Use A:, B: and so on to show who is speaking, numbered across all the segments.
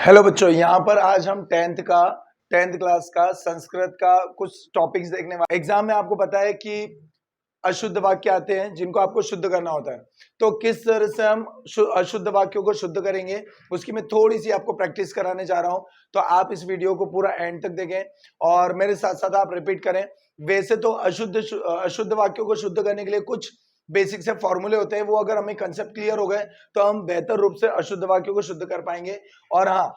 A: Hello बच्चों, यहाँ पर आज हम टेंथ क्लास का संस्कृत का कुछ टॉपिक्स देखने वाले। एग्जाम में आपको पता है कि अशुद्ध वाक्य आते हैं जिनको आपको शुद्ध करना होता है। तो किस तरह से हम अशुद्ध वाक्यों को शुद्ध करेंगे उसकी मैं थोड़ी सी आपको प्रैक्टिस कराने जा रहा हूँ। तो आप इस वीडियो को पूरा एंड तक देखें और मेरे साथ साथ आप रिपीट करें। वैसे तो अशुद्ध वाक्यों को शुद्ध करने के लिए कुछ बेसिक से फॉर्मूले होते हैं, वो अगर हमें कंसेप्ट क्लियर हो गए तो हम बेहतर रूप से अशुद्ध वाक्यों को शुद्ध कर पाएंगे। और हाँ,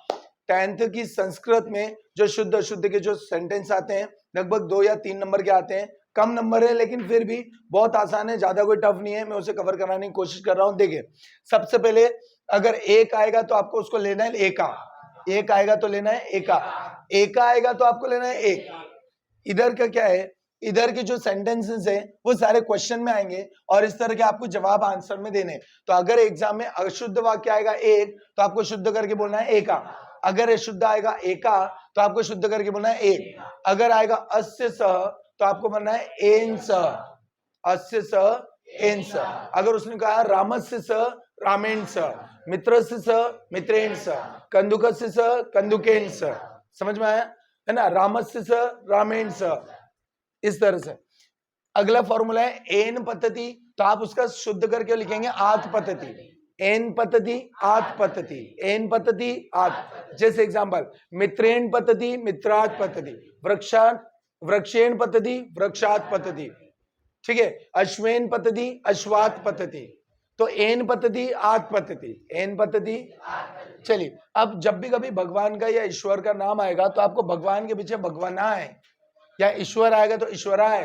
A: टेंथ की संस्कृत में जो शुद्ध अशुद्ध के जो सेंटेंस आते हैं लगभग 2 या 3 नंबर के आते हैं। कम नंबर है लेकिन फिर भी बहुत आसान है, ज्यादा कोई टफ नहीं है। मैं उसे कवर कराने की कोशिश कर रहा हूँ। देखिए, सबसे पहले अगर एक आएगा तो आपको उसको लेना है एका। एक आएगा तो लेना है एका। एका आएगा तो आपको लेना है एक। इधर का क्या है, इधर के जो सेंटेंसेस है वो सारे क्वेश्चन में आएंगे और इस तरह के आपको जवाब आंसर में देने। तो अगर एग्जाम में अशुद्ध वाक्य आएगा एक तो आपको शुद्ध करके बोलना है एका। अगर अशुद्ध आएगा एका तो आपको शुद्ध करके बोलना है एक। अगर आएगा अस्य सह तो आपको बोलना है एन सह, अस्य सह एन सह। अगर उसने कहा रामस्य सह रामेण सह, मित्रस्य सह मित्रेण सह, कंदुकस्य सह कंदुकेन सह। समझ में आया है ना? रामस्य सह रामेण सह, इस तरह से। अगला फॉर्मूला है एन पद्धति, तो आप उसका शुद्ध करके लिखेंगे आत पद्धति। एन पद्धति आत पद्धति, एन पद्धति आत। जैसे एग्जांपल, मित्रेण पद्धति मित्रात पद्धति, वृक्षेण पद्धति वृक्षात पद्धति, ठीक है। अश्वेन पद्धति अश्वात पद्धति। तो एन पद्धति आत पद्धति, एन पद्धति। चलिए, अब जब भी कभी भगवान का या ईश्वर का नाम आएगा तो आपको भगवान के पीछे भगवाना है, या ईश्वर आएगा तो ईश्वराय,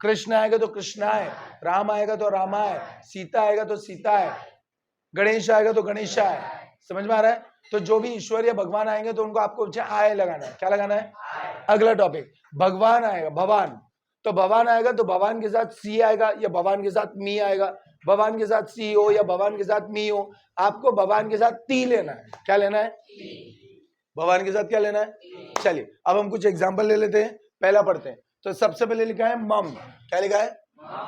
A: कृष्ण आएगा तो कृष्णाय, राम आएगा तो रामाय, सीता आएगा तो सीताय, गणेश आएगा तो गणेशाय। समझ में आ रहा है? तो जो भी ईश्वर या भगवान आएंगे तो उनको आपको आय लगाना है। क्या लगाना है? अगला टॉपिक, भगवान आएगा, भगवान। तो भगवान आएगा तो भगवान के साथ सी आएगा या भगवान के साथ मी आएगा। भगवान के साथ सी हो या भगवान के साथ मी हो, आपको भगवान के साथ ती लेना है। क्या लेना है? भगवान के साथ क्या लेना है? चलिए, अब हम कुछ एग्जाम्पल ले लेते हैं। पहला पढ़ते हैं। तो सबसे पहले लिखा है मम। क्या लिखा है?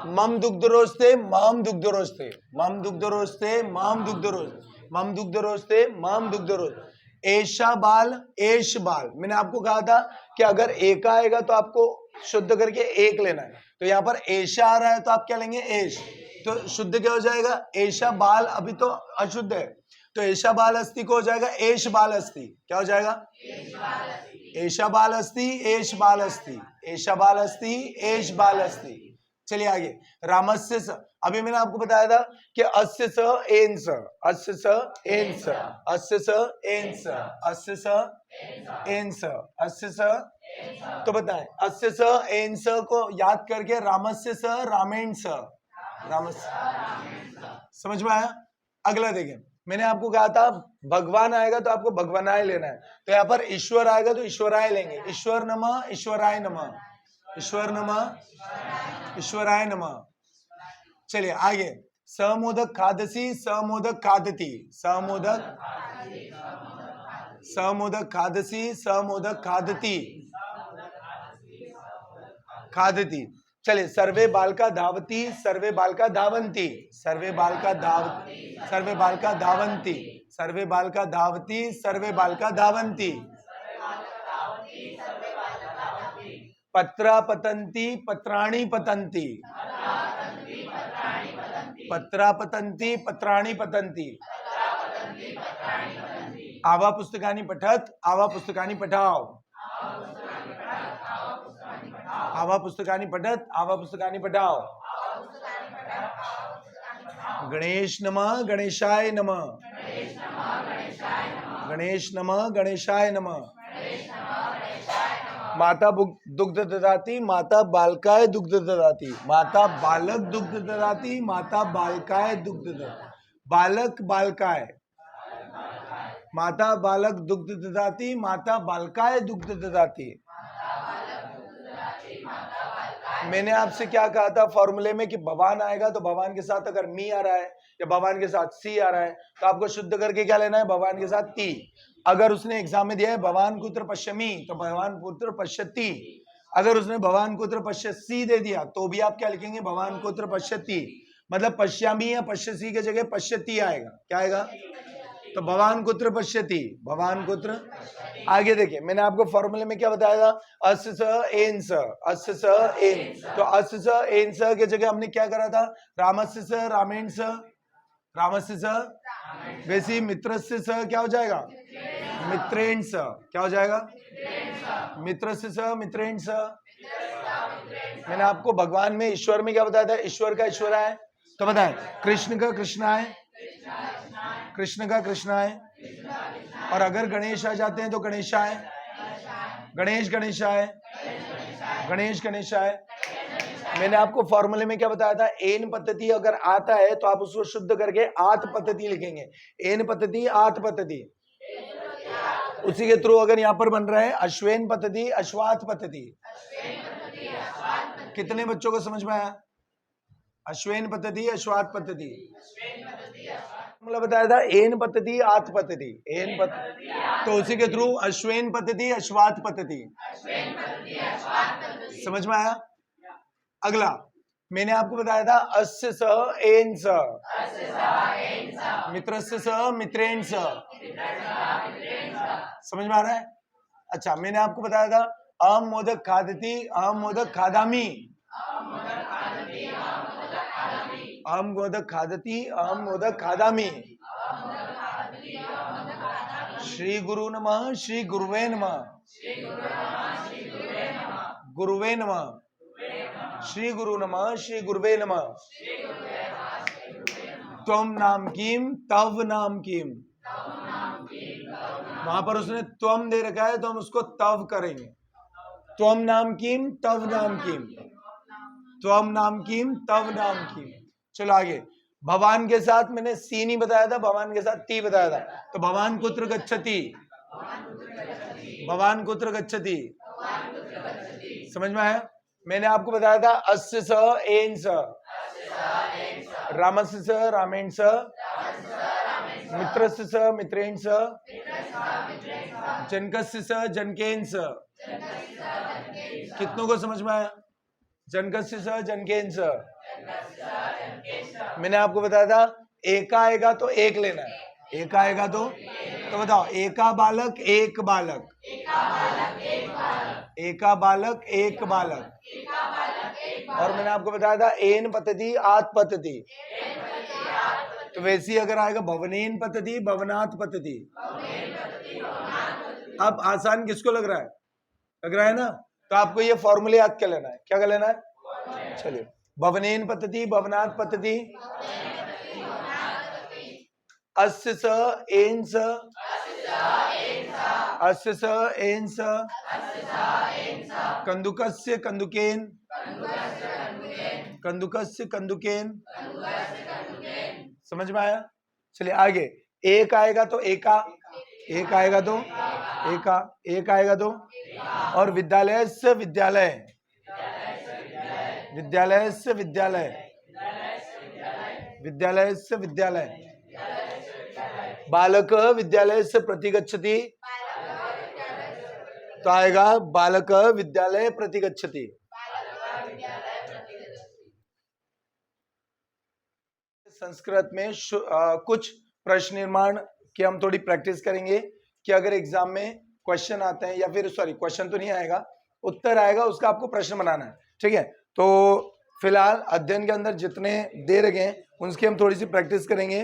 A: मम दुग्धरोस्ते मम दुग्धरोस्ते, मम दुग्धरोस्ते मम दुग्धरोस्ते, मम दुग्धरोस्ते मम दुग्धरोस्ते। ऐशा बाल एश बाल। मैंने आपको कहा था कि अगर एक आएगा तो आपको शुद्ध करके एक लेना है। तो यहाँ पर ऐशा आ रहा है तो आप क्या लेंगे? एश। तो शुद्ध क्या हो जाएगा? ऐशा बाल अभी तो अशुद्ध है, तो ऐशा बाल अस्थि को हो जाएगा एश बाल अस्थि। क्या हो जाएगा? ऐशा बाल अस्थि एश बाल अस्थि, ऐशा बाल अस्थि एश बाल अस्थि। चलिए आगे, रामस्य स। अभी मैंने आपको बताया था कि अस्य स एन स, अस्य स एन स, अस्य स एन स, अस्य स एन स, अस्य स। तो बताएं, अस्य स एन स को याद करके रामस्य स रामेण स, रामस्य। समझ में आया? अगला देखें, मैंने आपको कहा था भगवान आएगा तो आपको भगवानाय लेना है। तो यहाँ पर ईश्वर आएगा तो ईश्वराय लेंगे। ईश्वर नमः ईश्वराय नमः, ईश्वर नमः ईश्वराय नमः। चलिए आगे, समोदक खादसी समोदक खादती, समोदक समोदक खादसी समोदक खादती, खादती। चलिए, सर्वे बालका धावती सर्वे बालका धावंती, सर्वे बालका धावती सर्वे बालका धावंती, सर्वे बालका धावती सर्वे बालका धावंती। पत्रा पतंती पत्राणि पतंती, पत्रा पतंती पत्राणि पतंती। आवा पुस्तकानि पठत आवा पुस्तकानि पठाओ, आवा पुस्तकानि पठत आवा पुस्तकानि पठाओ। गणेश नमः गणेशाय नमः, गणेश नमः गणेशाय नमः। माता दुग्ध ददाती माता बालकाय दुग्ध ददाती, माता बालक दुग्ध ददाती माता बालकाय दुग्ध ददाती, बालक बालकाय, माता बालक दुग्ध ददाती माता बालकाय दुग्ध ददाती। मैंने आपसे क्या कहा था फॉर्मूले में कि भगवान आएगा तो भगवान के साथ अगर मी आ रहा है या भगवान के साथ सी आ रहा है तो आपको शुद्ध करके क्या लेना है? भगवान के साथ ती। अगर उसने एग्जाम में दिया है भगवान पुत्र पश्यमी तो भगवान पुत्र पश्यति। अगर उसने भगवान पुत्र पश्यसी दे दिया तो भी आप क्या लिखेंगे? भगवान पुत्र पश्यति। मतलब पश्यामी या पश्यसी की जगह पश्यति आएगा। क्या आएगा? तो भवान कुत्र पश्यति, भवान कुत्र। आगे देखिए, मैंने आपको फॉर्मूले में क्या बताया था, अस्य स एन स, अस्य स एन। तो अस्य स एन स की जगह हमने क्या करा था, रामस्य स रामेण स, रामस्य स, वैसे मित्रस्य स क्या हो जाएगा, मित्रेण स, क्या हो जाएगा, मित्रस्य स मित्रेण स। मैंने आपको भगवान में, ईश्वर में क्या बताया था, ईश्वर का ईश्वर है, तो बताएं कृष्ण का कृष्ण है, कृष्ण का कृष्ण है। और अगर गणेश आ जाते हैं तो गणेशा है, गणेश गणेशा है, गणेश गणेशा है। मैंने आपको फॉर्मूले में क्या बताया था, एन पद्धति अगर आता है तो आप उसको शुद्ध करके आत पद्धति लिखेंगे, एन पद्धति आत पद्धति। उसी के थ्रू अगर यहाँ पर बन रहा है अश्वेन पद्धति अश्वात पद्धति। कितने बच्चों को समझ में आया, अश्वेन पद्धति अश्वात पद्धति। मतलब बताया था एन पद्धति आत पद्धति, एन पद्धति, तो उसी के थ्रू अश्वेन पद्धति अश्वात पद्धति। समझ में आया। अगला मैंने आपको बताया था अस्य स एन स, मित्रस्य स मित्रेण स। समझ में आ रहा है। अच्छा, मैंने आपको बताया था अहम मोदक खादति अहम मोदक खादामी, अहम मोदक खादति अहम मोदक खादामी। श्री गुरु नमः श्री गुरुवे नमः, गुरुवे नमः, श्री गुरु नमः श्री गुरुवे नमः। त्वम नाम किम तव नाम किम, वहां पर उसने त्वम दे रखा है तो हम उसको तव करेंगे। त्वम नाम किम तव नाम किम, त्वम नाम किम तव नाम किम। चलो आगे, भवान के साथ मैंने सी नहीं बताया था, भवान के साथ ती बताया था। तो भवान कुत्र गच्छति, भवान कुत्र गच्छति। समझ में आया। मैंने आपको बताया था अस्य स एन स, रामस्य स रामेण स, मित्रस्य स मित्रेण स, जनकस्य स जनकेन स। कितनों को समझ में आया, जनकस्य स जनकेन स। मैंने आपको बताया था एक आएगा तो एक लेना है, एक आएगा तो बताओ एका बालक एक बालक, एका बालक एक बालक। और मैंने आपको बताया था एन पद्धति आत पद्धति, तो वैसी अगर आएगा भवनेन पद्धति भवनात् पद्धति। अब आसान किसको लग रहा है, लग रहा है ना। तो आपको ये फॉर्मूले याद कर लेना है, क्या कर लेना है। चलिए, भवनेन पद्धति भवनात् पद्धति, अस्य स एन स, अस्य स एन स, कंदुकस्य कंदुकेन, कंदुकस्य कंदुकेन। समझ में आया। चलिए आगे, एक आएगा तो एका, एक आएगा तो एका, एक आएगा तो। और विद्यालय से विद्यालय, विद्यालय से विद्यालय, विद्यालय से विद्यालय। बालक विद्यालय से प्रतिगच्छति, तो आएगा बालक विद्यालय प्रतिगच्छति। संस्कृत में कुछ प्रश्न निर्माण की हम थोड़ी प्रैक्टिस करेंगे कि अगर एग्जाम में क्वेश्चन आते हैं, या फिर सॉरी क्वेश्चन तो नहीं आएगा, उत्तर आएगा, उसका आपको प्रश्न बनाना है। ठीक है, तो फिलहाल अध्ययन के अंदर जितने दे रखे हैं उनकी हम थोड़ी सी प्रैक्टिस करेंगे।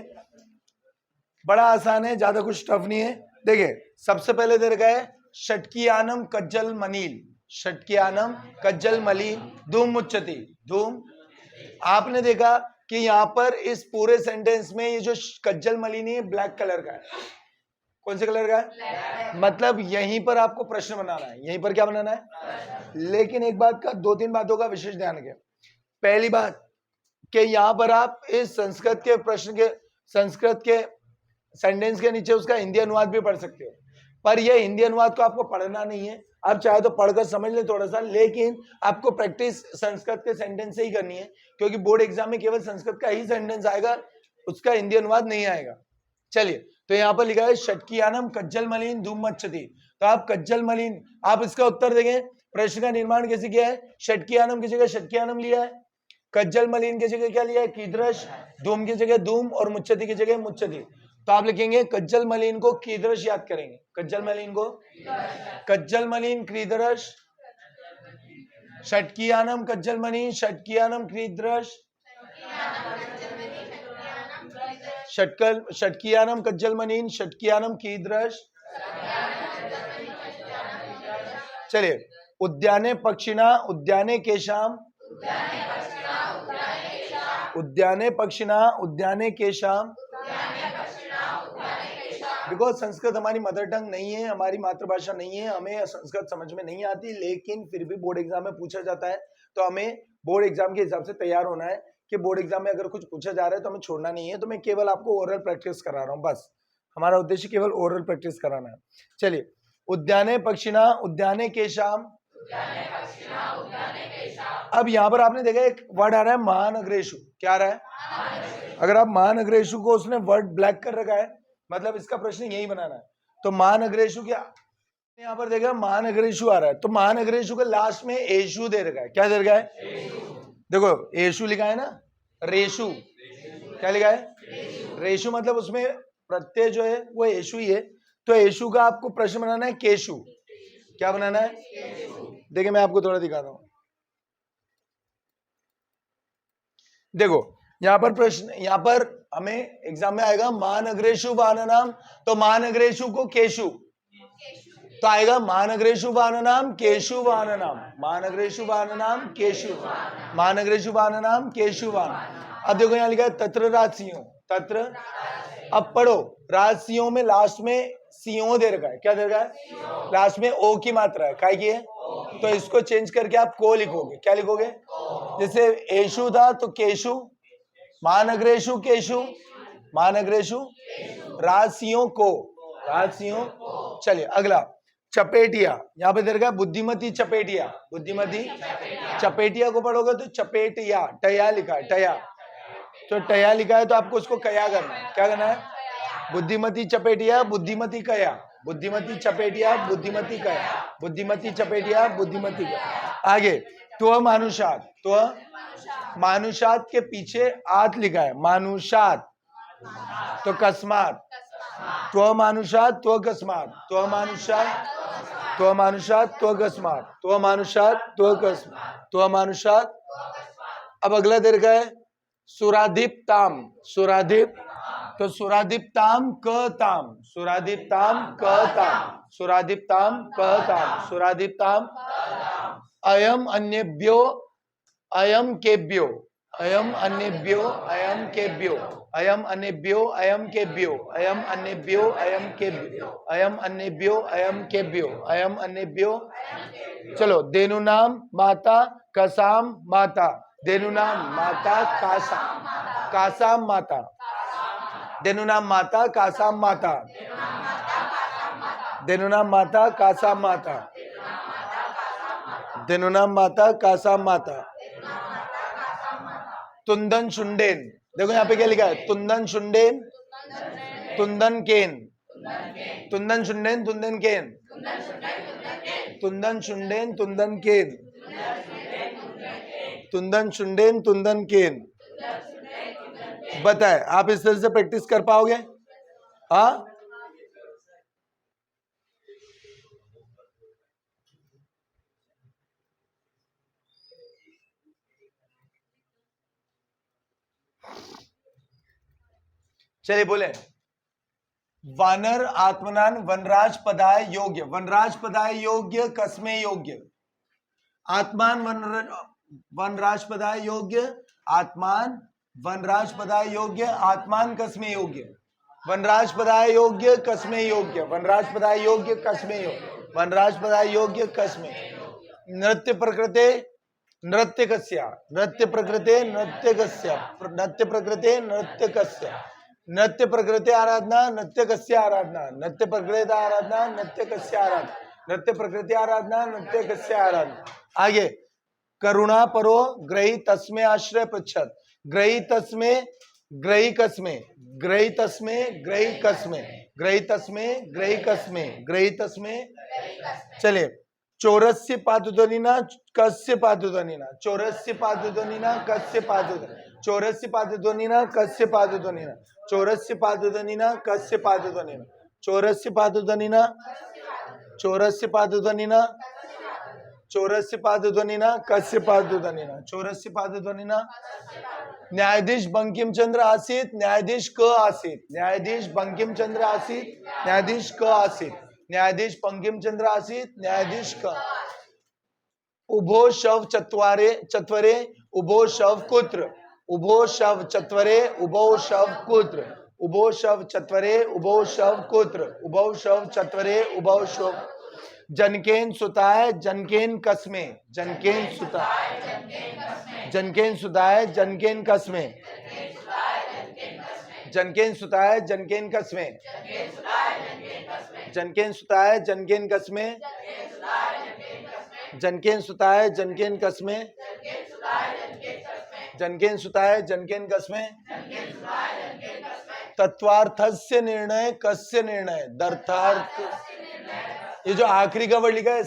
A: बड़ा आसान है, ज्यादा कुछ टफ नहीं है। देखिए, सबसे पहले दे रखा है षटकियानम कज्जल मनील, षटकियानम कज्जल मलीन धूम मुच्चति, धूम। आपने देखा कि यहाँ पर इस पूरे सेंटेंस में ये जो कज्जल मलिनी है ब्लैक कलर का है, कौन से कलर का है, मतलब यहीं पर आपको प्रश्न बनाना है, यहीं पर क्या बनाना है। लेकिन एक बात का, दो तीन बातों का विशेष ध्यान रखें। पहली बात कि यहाँ पर आप इस संस्कृत के प्रश्न के, संस्कृत के सेंटेंस के नीचे उसका हिंदी अनुवाद भी पढ़ सकते हो, पर यह हिंदी अनुवाद को आपको पढ़ना नहीं है। आप चाहे तो पढ़कर समझ ले थोड़ा सा, लेकिन आपको प्रैक्टिस संस्कृत के सेंटेंस से ही करनी है, क्योंकि बोर्ड एग्जाम में केवल संस्कृत का ही सेंटेंस आएगा, उसका हिंदी अनुवाद नहीं आएगा। चलिए, तो यहाँ पर लिखा है षटकियानम कज्जल मलिन धूम मच्चति, तो आप कज्जल मलिन, आप इसका उत्तर देंगे। प्रश्न का निर्माण कैसे किया है, षटकियानम की जगह षटकियानम लिया है, कज्जल मलिन की जगह क्या लिया है, कीदृश, धूम की जगह धूम, और मुच्चति की जगह मुच्चति। तो आप लिखेंगे कज्जल मलिन को कीदृश याद करेंगे, कज्जल मलिन को कज्जल मलिन क्रीदृश, षटकियानम कज्जल मलिन षटकियानम क्रीदृश, षटकियानम कज्जल मलिन षटकियानम कीदृश। चलिए, उद्याने पक्षिणा उद्याने केशाम, उद्याने पक्षिणा उद्याने केशाम। बिकॉज संस्कृत हमारी मदर टंग नहीं है, हमारी मातृभाषा नहीं है, हमें संस्कृत समझ में नहीं आती, लेकिन फिर भी बोर्ड एग्जाम में पूछा जाता है, तो हमें बोर्ड एग्जाम के हिसाब से तैयार होना है कि बोर्ड एग्जाम में अगर कुछ पूछा जा रहा है तो हमें छोड़ना नहीं है। तो मैं केवल आपको ओरल प्रैक्टिस करा रहा हूँ, बस हमारा उद्देश्य केवल ओरल प्रैक्टिस कराना है। चलिए, उद्याने पक्षिणा उद्याने केशाम। अब यहाँ पर आपने देखा एक वर्ड आ रहा है महानगरेशु, क्या आ रहा है? अगर आप महानगरेशु को उसने वर्ड ब्लैक कर रखा है, मतलब इसका प्रश्न यही बनाना है। तो महानगरेशु क्या, यहाँ पर देखा महानगरेशु आ रहा है, तो महानगरेशु के लास्ट में एशु दे रखा है, क्या दे रखा है? देखो एशु लिखा है ना, रेशु क्या लिखा है? रेशु, मतलब उसमें प्रत्यय जो है वो एशु ही है। तो एशु का आपको प्रश्न बनाना है केशु, क्या बनाना है? देखिए मैं आपको थोड़ा दिखाता हूं, देखो यहाँ पर प्रश्न, यहाँ पर हमें एग्जाम में आएगा महानगरेशु वाहननाम, तो महानगरेशु को केशु, तो आएगा महानगरेशु वाहननाम केशु वाहननाम, महानगरेशु वाहननाम केशु, महानगरेशु वाहननाम केशु वाहन। अब देखो यहाँ लिखा है तत्र राजसिंह, तत्र, अब पढ़ो राजसिंह में लास्ट में सिंह दे रखा है, क्या दे रखा है? लास्ट में ओ की मात्रा है, काय की है? तो इसको चेंज करके आप को लिखोगे, क्या लिखोगे? जैसे एशु था तो केशु, महानगरेशु केशु, महानगरेशु, राजसिंह को, राजसिंह। चलिए अगला, चपेटिया, यहाँ पे दे रखा है बुद्धिमती चपेटिया, बुद्धिमती चपेटिया को पढ़ोगे तो चपेटिया, टया लिखा है, टया, तो टया लिखा है तो आपको उसको कया करना है, क्या करना है? बुद्धिमती चपेटिया बुद्धिमती कया, बुद्धिमती चपेटिया बुद्धिमती कया, बुद्धिमती चपेटिया बुद्धिमती कया। आगे, तो मानुषात, तो मानुषात के पीछे आत लिखा है, मानुषात, तो कस्मात, तो मानुषात तो अकस्मात, तो मानुषात तो मानुषात तो अकस्मात, तो मानुषात तो अकस्मात, तो मानुषात। अब अगला दे रखा है सुराधिपताम, सुराधिप, तो सुराधिपताम कताम, सुराधिपताम कताम, सुराधिपताम कताम, सुराधिपताम। अयम अन्येभ्यो अयम केभ्यो, अयम अन्येभ्यो अयम केभ्यो, अयम अन्येभ्यो अयम केभ्यो, अयम अन्येभ्यो अयम केभ्यो, अयम अन्येभ्यो अयम केभ्यो, अयम अन्येभ्यो। चलो, देनुनाम माता कसाम माता, देनुनाम माता कासाम, कासाम माता, देनुनाम माता कासाम माता, देनुनाम माता कासाम माता, देनुनाम माता कासाम माता। तुंदन शुंडेन, देखो यहाँ पे क्या लिखा है? तुंदन शुंडेन, तुंदन केन, तुंदन शुंडेन तुंदन केन, तुंदन शुंडेन तुंदन केन, तुंदन शुंडेन तुंदन केन। बताए आप इस तरह से प्रैक्टिस कर पाओगे? हाँ, चलिए बोले, वानर आत्मनान वनराज पदाय योग्य, वनराज पदाय योग्य कस्मे योग्य, आत्मान वनराज पदाय योग्य, आत्मान वनराज पदाय योग्य, आत्मान कस्मे योग्य, वनराज पदाय योग्य कस्मे योग्य, वनराज पदाय योग्य कस्मे योग्य, वनराज पदाय योग्य कस्मे। नृत्य प्रकृते नृत्य कस्य, नृत्य प्रकृते नृत्य कस्य, नृत्य प्रकृते नृत्य कस्य, नृत्य प्रकृति आराधना नृत्य कस्य आराधना, नृत्य प्रकृति आराधना नृत्य कस्य आराधना, नृत्य प्रकृति आराधना नृत्य कस्य आराधना। आगे, करुणा परो ग्रही तस्मे आश्रय पृच्छत, ग्रही तस्मे ग्रही कस्मे, ग्रही तस्मे ग्रही कस्मे, ग्रही तस्मे ग्रही कस्मे, ग्रही तस्मे। चले, चोरस्य पादुध्वनिना कस्य पादुध्वनिना, चोरस्य पादुध्वनिना कस्य पादुध्वनिना, चौरस्य पादध्वनिना कस्य पादध्वनिना चौरस्य पादध्वनिना कस्य पादध्वनिना चौरस्य पादध्वनिना चौरस्य पादध्वनिना चौरस्य पादध्वनिना कस्य पादध्वनिना चौरस्य पादध्वनिना न्यायाधीश बंकिम चंद्र आसीत न्यायाधीश क आसीत न्यायाधीश बंकिम चंद्र आसीत न्यायाधीश क आसीत न्यायाधीश बंकिम चंद्र आसीत न्यायाधीश क उभो शव चत्वारे चत्वरे उभो शव कुत्र उभो शव चत्वरे उभो शव कुत्र उभो शव चत्वरे उभो शव कुत्र उभो शव चत्वरे उभो शव जनकेन सुताय जनकेन कस्मे जनकेन सुताय जनकेन सुताय जनकेन कस्मे जनकेन सुताय जनकेन कस्मे जनकेन सुताय जनकेन कस्मे जनकेन सुताय जनकेन कस्मे जनकेन सुताय जनकेन कस्मे तत्वार्थस्य निर्णय कस्य निर्णय दर्थार्थ ये जो आखिरी का वर्ड लिखा है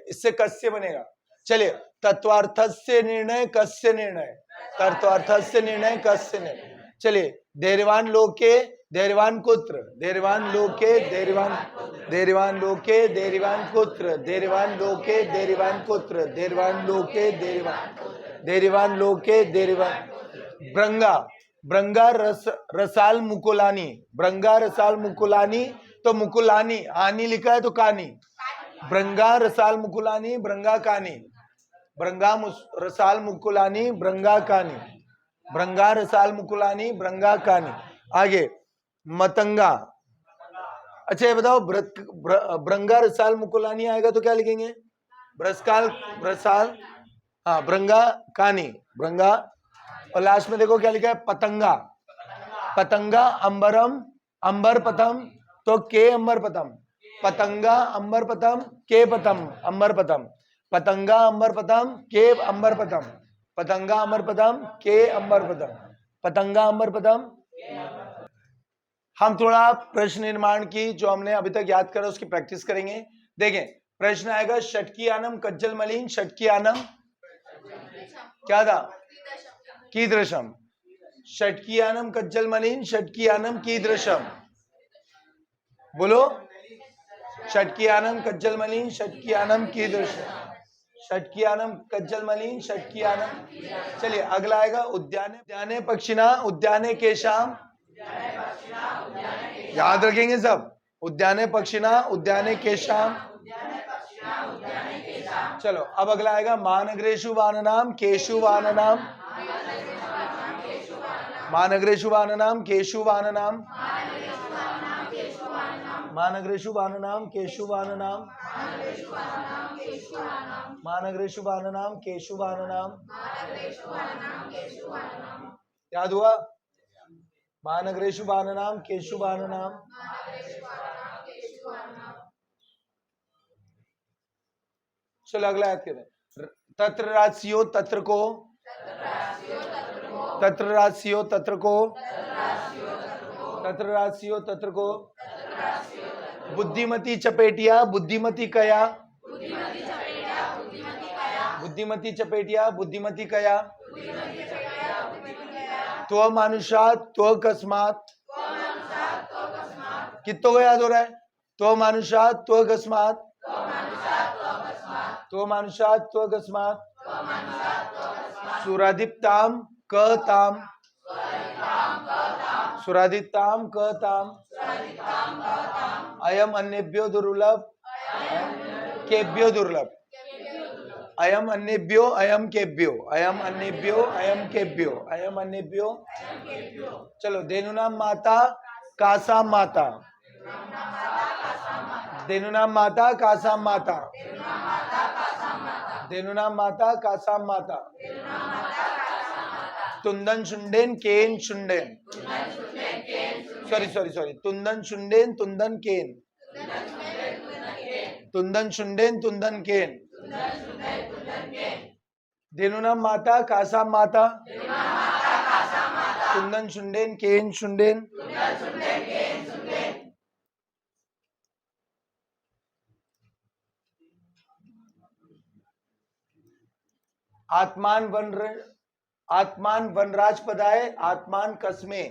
A: इससे कस्य बनेगा चलिए तत्वार्थस्य निर्णय कस्य निर्णय तत्वार्थस्य निर्णय कस्य निर्णय चलिए धैर्यवान लोके धैर्यवान कुत्र धैर्यवान लोके धैर्यवान लोके धैर्यवान कुत्र धैर्यवान लोके धैर्यवान कुत्र धैर्यवान लोके धैर्यवान लोके धैर्यवान ब्रंगा ब्रंगा रसाल मुकुलानी ब्रंगा रसाल मुकुलानी तो मुकुलानी आनी लिखा है तो कानी ब्रंगा रसाल मुकुलानी ब्रंगा कानी ब्रंगा रसाल मुकुलानी ब्रंगा कानी ब्रंगा रसाल मुकुलानी ब्रंगा कानी आगे मतंगा अच्छा ये बताओ ब्रंगा रसाल मुकुलानी आएगा तो क्या लिखेंगे ब्रसकाल ब्रसाल हाँ ब्रंगा कानी ब्रंगा और लास्ट में देखो क्या लिखा है पतंगा पतंगा अंबरम अंबर पतम तो के अंबर पतम पतंगा अंबर पतम के पतम अंबर पतम पतंगा अंबर पतम के अंबर पतम पतंगा अंबर पतम के अंबर पतम पतंगा अंबर पतम हम थोड़ा प्रश्न निर्माण की जो हमने अभी तक याद करा उसकी प्रैक्टिस करेंगे देखें प्रश्न आएगा षटकीयानम कज्जल मलिन षटकीयानम क्या था कीदृशम षटकीयानम कज्जल मलिन षटकीयानम कीदृशम बोलो षटकीयानम कज्जल मलिन षटकीयानम कीदृशम षटकीयानम कज्जल मलिन षटकीयानम चलिए अगला आएगा उद्याने उद्याने पक्षिणा उद्याने केशाम याद रखेंगे सब उद्याने पक्षिणा उद्याने केशाम चलो अब अगला आएगा महानगरेषु वाननाम केशु वाननाम महानगरेषु वाननाम केशु वाननाम महानगरेषु वाननाम केशु वाननाम महानगरेषु वाननाम केशु वाननाम याद हुआ महानगरेषु वाननाम केशु वाननाम चलो अगला याद करें तत्र राशियो तत्र को तत्र राशियो तत्र को तत्र राशियो तत्र को बुद्धिमती चपेटिया बुद्धिमती कया बुद्धिमती चपेटिया बुद्धिमती कया त्व मानुषा त्व कस्मात कितनों को याद हो रहा है त्व मानुषा त्व कस्मात त्व मानुषा त्व कस्मात सुरादीप्ताम क ताम सुरादीप्ताम क ताम अयम अन्येभ्यो दुर्लभ केभ्यो दुर्लभ अयम अन्येभ्यो अयम केभ्यो अयम अन्येभ्यो अयम केभ्यो अयम अन्येभ्यो चलो धेनुनाम माता कासाम माता धेनुनाम माता कासाम माता धेनुनाम माता कासाम माता तुंदन शुंडेन केन शुंडेन सॉरी तुंदन शुंडेन तुंदन केन तुंदन शुंडेन तुंदन केन धेनुनाम माता कासाम माता तुंदन शुंडेन केन शुंडेन आत्मान वन आत्मान वनराज पदाय आत्मान कस्मे,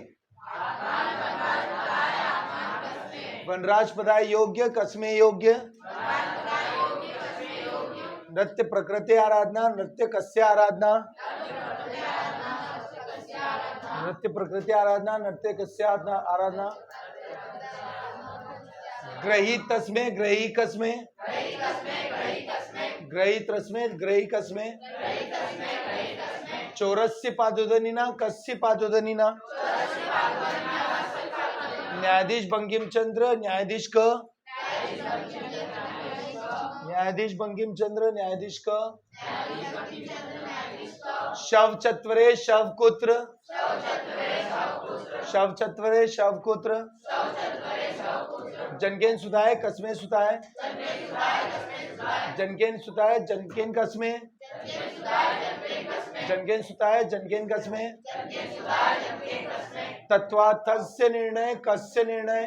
A: वनराज पदाय योग्य कस्मे योग्य, नृत्य प्रकृति आराधना, नृत्य कस्य आराधना, नृत्य प्रकृति आराधना, नृत्य कस्य आराधना, ग्रही तस्मे ग्रही कस्मे, ग्रही तस्मे ग्रही कस्मे, चोरस्य पादोदनीना कस्य पादोदनीना, न्यायाधीश बंकिम चंद्र न्यायाधीश क, न्यायाधीश बंकिम चंद्र न्यायाधीश क, शव चत्वरे शवकुत्र, शव चत्वरे शवकुत्र, जनकेन सुताय कस्मे सुताय, जनकेन सुताय जनकेन कस्मे, जनकेन सुताय जनकेन कस्मे, तत्वार्थस्य निर्णय कस्य निर्णय,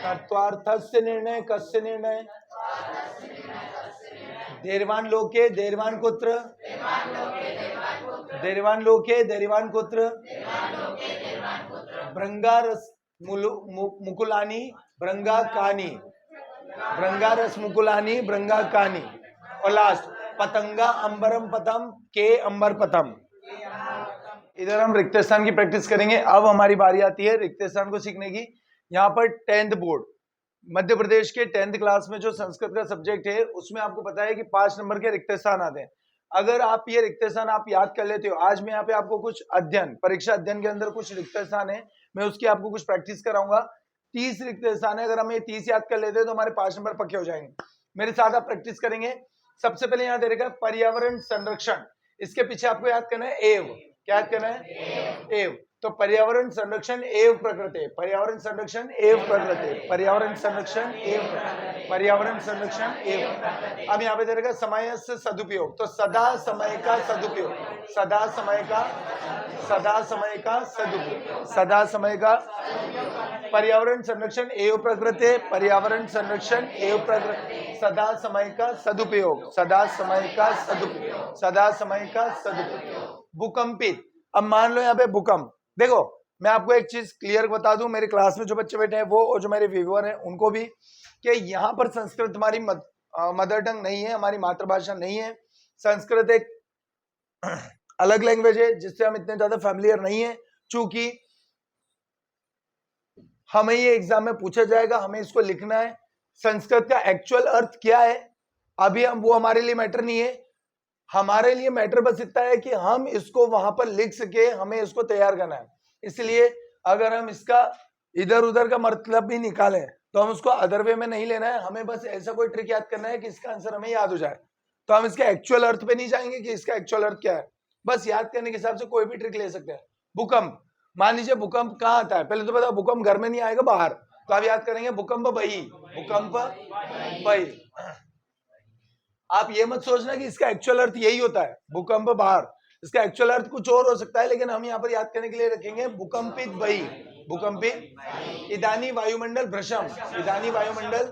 A: तत्वार्थस्य निर्णय कस्य निर्णय, देरवान लोके देरवान कुत्र, देरवान लोके देरवान कुत्र, भृंगा रस मुकुलानी भृंगा कानी, भृंगा रस मुकुलानी भृंगा कानी, और लास्ट पतंगा अंबरम पतम के अंबर पतम। इधर हम रिक्त स्थान की प्रैक्टिस करेंगे। अब हमारी बारी आती है रिक्त स्थान को सीखने की। यहाँ पर 10th बोर्ड मध्य प्रदेश के 10th क्लास में जो संस्कृत का सब्जेक्ट है उसमें आपको पता है कि 5 नंबर के रिक्त स्थान आते हैं। अगर आप ये रिक्त स्थान आप याद कर लेते हो, आज मैं यहाँ पे आपको कुछ अध्ययन परीक्षा अध्ययन के अंदर कुछ रिक्त स्थान है, मैं उसकी आपको कुछ प्रैक्टिस कराऊंगा। 30 रिक्त स्थान है, अगर हम ये 30 याद कर लेते हैं तो हमारे 5 नंबर पक्के हो जाएंगे। मेरे साथ आप प्रैक्टिस करेंगे। सबसे पहले यहाँ दे रखा है पर्यावरण संरक्षण, इसके पीछे आपको याद करना है एव। क्या याद करना है? एव। तो पर्यावरण संरक्षण एव प्रकृति, पर्यावरण संरक्षण एव प्रकृति, पर्यावरण संरक्षण एव, पर्यावरण संरक्षण एव। अब यहाँ पे दे रखा है समय से सदुपयोग, तो सदा समय का सदुपयोग, सदा समय का, सदा समय का सदुपयोग, सदा समय का, पर्यावरण संरक्षण एव प्रकृति, पर्यावरण संरक्षण एव प्रकृति, सदा समय का सदुपयोग, सदा समय का सदुपयोग, सदा समय का सदुपयोग। भूकंपित, अब मान लो यहाँ पे भूकंप, देखो मैं आपको एक चीज क्लियर बता दूं, मेरे क्लास में जो बच्चे बैठे हैं वो और जो मेरे व्यूअर हैं उनको भी, कि यहाँ पर संस्कृत हमारी मदर टंग नहीं है, हमारी मातृभाषा नहीं है। संस्कृत एक अलग लैंग्वेज है जिससे हम इतने ज्यादा फैमिलियर नहीं है। चूंकि हमें ये एग्जाम में पूछा जाएगा, हमें इसको लिखना है। संस्कृत का एक्चुअल अर्थ क्या है अभी हम वो हमारे लिए मैटर नहीं है। हमारे लिए मैटर बस इतना है कि हम इसको वहां पर लिख सके, हमें इसको तैयार करना है। इसलिए अगर हम इसका इधर उधर का मतलब भी निकालें तो हम उसको अदर वे में नहीं लेना है, हमें बस ऐसा कोई ट्रिक याद करना है कि इसका आंसर हमें याद हो जाए। तो हम इसके एक्चुअल अर्थ पे नहीं जाएंगे कि इसका एक्चुअल अर्थ क्या है, बस याद करने के हिसाब से कोई भी ट्रिक ले सकते हैं। भूकंप, मान लीजिए भूकंप कहाँ आता है, पहले तो पता भूकंप घर में नहीं आएगा, बाहर। तो आप याद करेंगे भूकंप बही, भूकंप बही। आप ये मत सोचना कि इसका एक्चुअल अर्थ यही होता है भूकंप बाहर, इसका एक्चुअल अर्थ कुछ और हो सकता है, लेकिन हम यहाँ पर याद करने के लिए रखेंगे भूकंपित बही, भूकंपित। इदानी वायुमंडल भ्रशम, इदानी वायुमंडल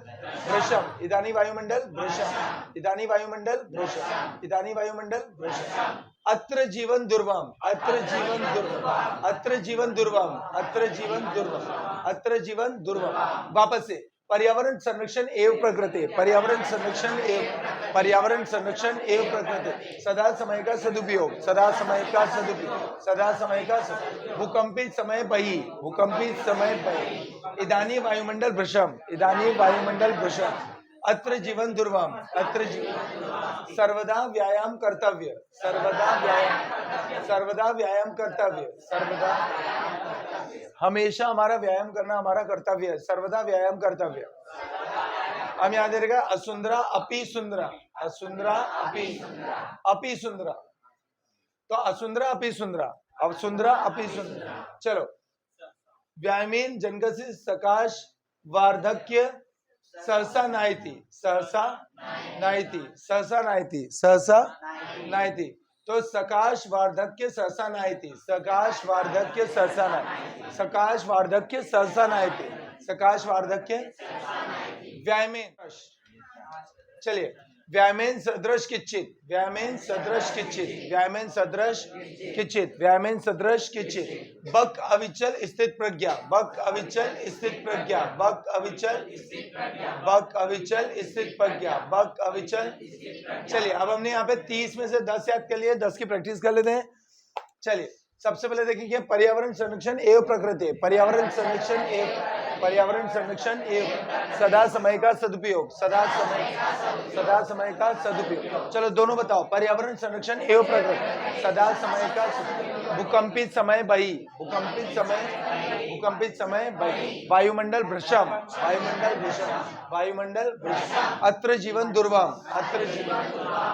A: भ्रशम, इदानी वायुमंडल भ्रशम, इदानी वायुमंडल भ्रशम, इदानी वायुमंडल भ्रशम। अत्र जीवन दुर्गम, अत्र जीवन दुर्गम, अत्र जीवन दुर्गम, अत्र जीवन दुर्गम, अत्र जीवन दुर्गम। वापस से पर्यावरण संरक्षण एवं प्रकृति, पर्यावरण संरक्षण एवं, पर्यावरण संरक्षण एवं प्रकृति, सदा समय का सदुपयोग, सदा समय का सदुपयोग, सदा समय का भूकंपित समय बही, भूकंपित समय बही। इदानी वायुमंडल भ्रशम, इदानी वायुमंडल भ्रशम। अत्र जीवन दुर्गम, अत्र जीवन। सर्वदा व्यायाम कर्तव्य, सर्वदा व्यायाम, सर्वदा व्यायाम कर्तव्य, सर्वदा, हमेशा हमारा व्यायाम करना हमारा कर्तव्य है, सर्वदा व्यायाम कर्तव्य। हम याद रखेगा असुंदरा अपि सुंदरा, असुंदरा अपि, अपि सुंदरा, तो असुंदरा अपि सुंदरा, अब सुंदरा अपि सुंदरा। चलो, व्यायामीन जनकसी सकाश वार्धक्य सहसा नायति, सहसा नायति, सहसा नायति, सहसा नायति। तो सकाश वार्धक्य सहसा नायति, सकाश वार्धक्य सहसा नायति, सकाश वार्धक्य सहसा नायति, सकाश वार्धक्य व्यायामेन। चलिए व्यायामेन सदृश किच्चित, व्यायामेन सदृश किच्चित, व्यायामेन सदृश किच्चित, व्यायामेन सदृश किच्चित। बक अविचल स्थित प्रज्ञा, बक अविचल स्थित प्रज्ञा, बक अविचल, बक अविचल स्थित प्रज्ञा, बक अविचल। चलिए अब हमने यहाँ पे 30 में से 10 याद कर लिए, 10 की प्रैक्टिस कर लेते हैं। चलिए सबसे पहले देखिए पर्यावरण संरक्षण एवं प्रकृति, पर्यावरण संरक्षण एवं, पर्यावरण संरक्षण एवं सदा समय का सदुपयोग, सदा समय का सदुपयोग। चलो दोनों बताओ, पर्यावरण संरक्षण एवं प्रकृति, सदा समय का, भूकंपित समय बही, भूकंपित समय बही, वायुमंडल भ्रष्टम, वायुमंडल भ्रष्टम, वायुमंडल भ्रष्टम, अत्र जीवन दुर्गम,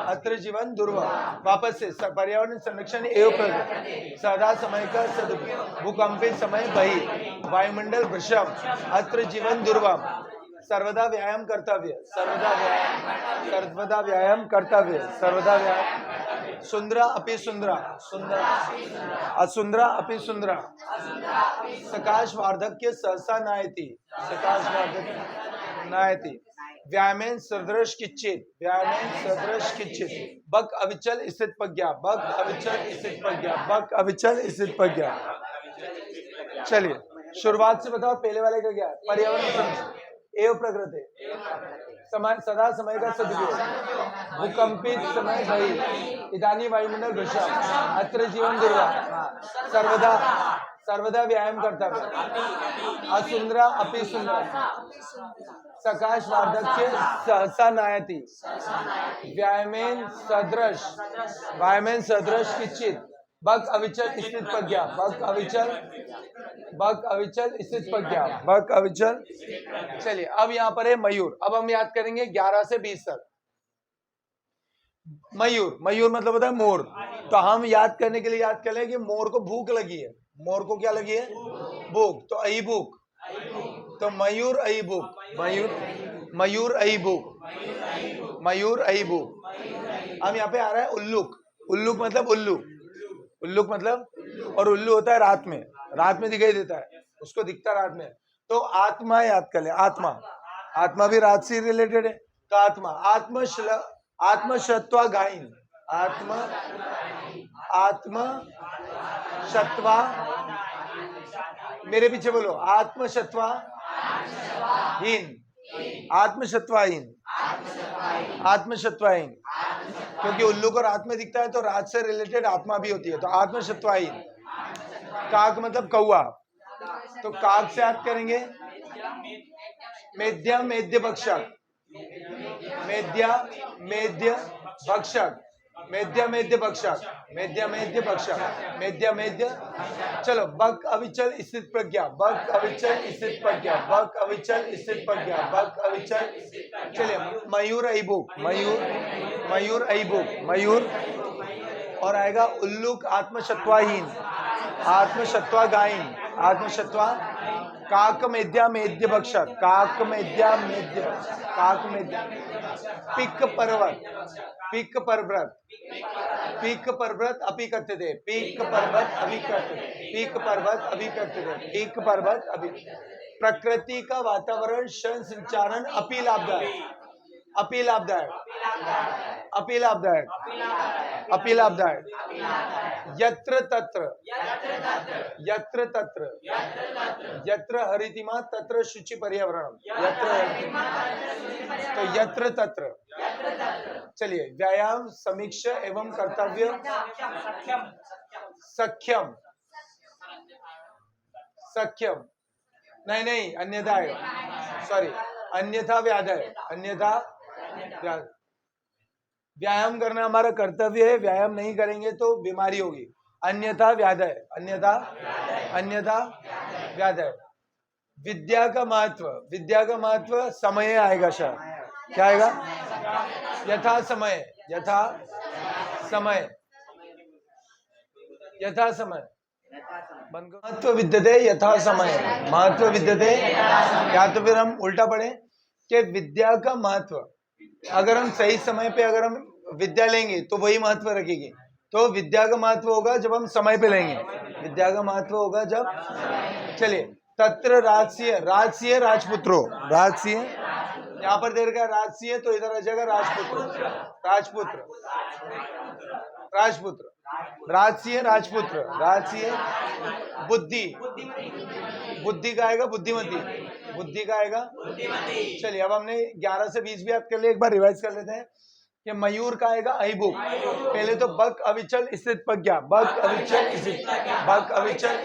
A: अत्र जीवन दुर्गम। वापस से पर्यावरण संरक्षण एवं प्रकृति, सदा समय का सदुपयोग, भूकंपित समय बही, वायुमंडल भ्रष्टम, अत्र जीवन दुर्गम। सर्वदा व्यायाम कर्तव्य, सर्वदा व्यायाम कर्तव्य, सर्वदा व्यायाम। सुंदरा अपि सुंदरा, सुंदरा असुंदरा अपि सुंदरा, सकाश वार्धक्य सहसा नायति, सकाश वार्धक्य नायति। व्यायामेन सदृश किच्चित, व्यायामेन सदृश किच्चित। बक अविचल स्थित प्रज्ञा, बक अविचल स्थित प्रज्ञा, बक अविचल स्थित प्रज्ञा। चलिए शुरुआत से बताओ, पहले वाले का क्या है? पर्यावरण संरक्षण एवं प्रकृति, समय सदा समय का सदुपयोग, भूकंपित समय बही, इदानी वायुमंडल भ्रष्टम, अत्र जीवन दुर्गम, सर्वदा व्यायाम कर्तव्य, असुंदरा अपि सुंदरा, सकाश वार्धक्य सहसा नायति, व्यायामेन सदृश किच्चित। बक अविचल स्थित प्रज्ञा, बक अविचल स्थित प्रज्ञा, बक अविचल। चलिए अब यहाँ पर है मयूर। अब हम याद करेंगे 11 से 20 तक। मयूर, मयूर मतलब होता है मोर। तो हम याद करने के लिए याद कर लें कि मोर को भूख लगी है, मोर को क्या लगी है? भूख। तो अई भूख, तो मयूर अई भूख, मयूर अई भूख, मयूर अई भूख। अब यहाँ पे आ रहा है उल्लुक, उल्लुक मतलब उल्लू, उल्लुक मतलब, और उल्लू होता है रात में दिखाई देता है, उसको दिखता रात में। तो आत्मा याद कर ले, आत्मा, आत्मा भी रात से रिलेटेड है। तो आत्मा, आत्मशत्वा गायन, आत्मशत्वा, मेरे पीछे बोलो, आत्मशत्वाहीन, आत्मशत्वाहीन, आत्मशत्वाहीन। क्योंकि उल्लू को रात में दिखता है तो रात से रिलेटेड आत्मा भी होती है। तो आत्मशत्वाहीन। काक मतलब कौआ, तो काक से याद करेंगे मेद्या मेद्य भक्षक, मेद्या मेद्य भक्षक, मेद्या मेद्य भक्षक, मेद्या मेद्य भक्षक, मेद्या मेद्य। चलो बक अविचल स्थित प्रज्ञा, बक अविचल स्थित प्रज्ञा, बक अविचल स्थित प्रज्ञा, बक अविचल। चलिए मयूर अईबुक, मयूर अईबुक, मयूर। और आएगा उल्लुक आत्मशत्वाहीन, आत्मशत्वा गायन, आत्मशत्वा। काक मेद्या मेद्य भक्षक, काक मेद्या मेद्य, काक मेद्या। पिक पर्वत, पिक पर्वत, पीक पर्वत अभी करते थे, पीक पर्वत अभी करते थे, पीक पर्वत अभी करते थे, पीक पर्वत अभी। प्रकृति का वातावरण श्रवण संचारण अपी लाभदायक, अपी लाभदायक, अपी लाभदायक, अपी लाभदायक। यत्र तत्र, यत्र तत्र, यत्र हरितिमा तत्र शुचि पर्यावरण, तो यत्र तत्र। चलिए व्यायाम समीक्षा एवं कर्तव्य सक्षम, सक्षम नहीं अन्यथा है, सॉरी अन्यथा व्याध है, अन्यथा व्याध। व्यायाम करना हमारा कर्तव्य है, व्यायाम नहीं करेंगे तो बीमारी होगी। अन्यथा व्याध है, अन्यथा व्याध है। विद्या का महत्व, विद्या का महत्व समय आएगा शायद, क्या आएगा? यथा समय, यथा समय, यथा समय। महत्व विद्यते यथा समय, महत्व विद्यते। या तो फिर हम उल्टा पढ़े कि विद्या का महत्व, अगर हम सही समय पे अगर हम विद्या लेंगे तो वही महत्व रखेगी। तो विद्या का महत्व होगा जब हम समय पे लेंगे, विद्या का महत्व होगा जब। चलिए तत्र राजसीय, राजसीय राजपुत्रो, राजसीय यहाँ पर दे रखा है राजसी है, तो इधर आ जाएगा राजपुत्र, राजपुत्र, राजपुत्र, राजसी है राजपुत्र, राजसी है बुद्धि, बुद्धि का आएगा बुद्धिमती, बुद्धि का आएगा। चलिए अब हमने 11 से 20 भी याद कर लिया, एक बार रिवाइज कर लेते हैं कि मयूर का आएगा अहिबुक। पहले तो बक अविचल स्थित प्रज्ञा, बक अविचल स्थित, बक अविचल,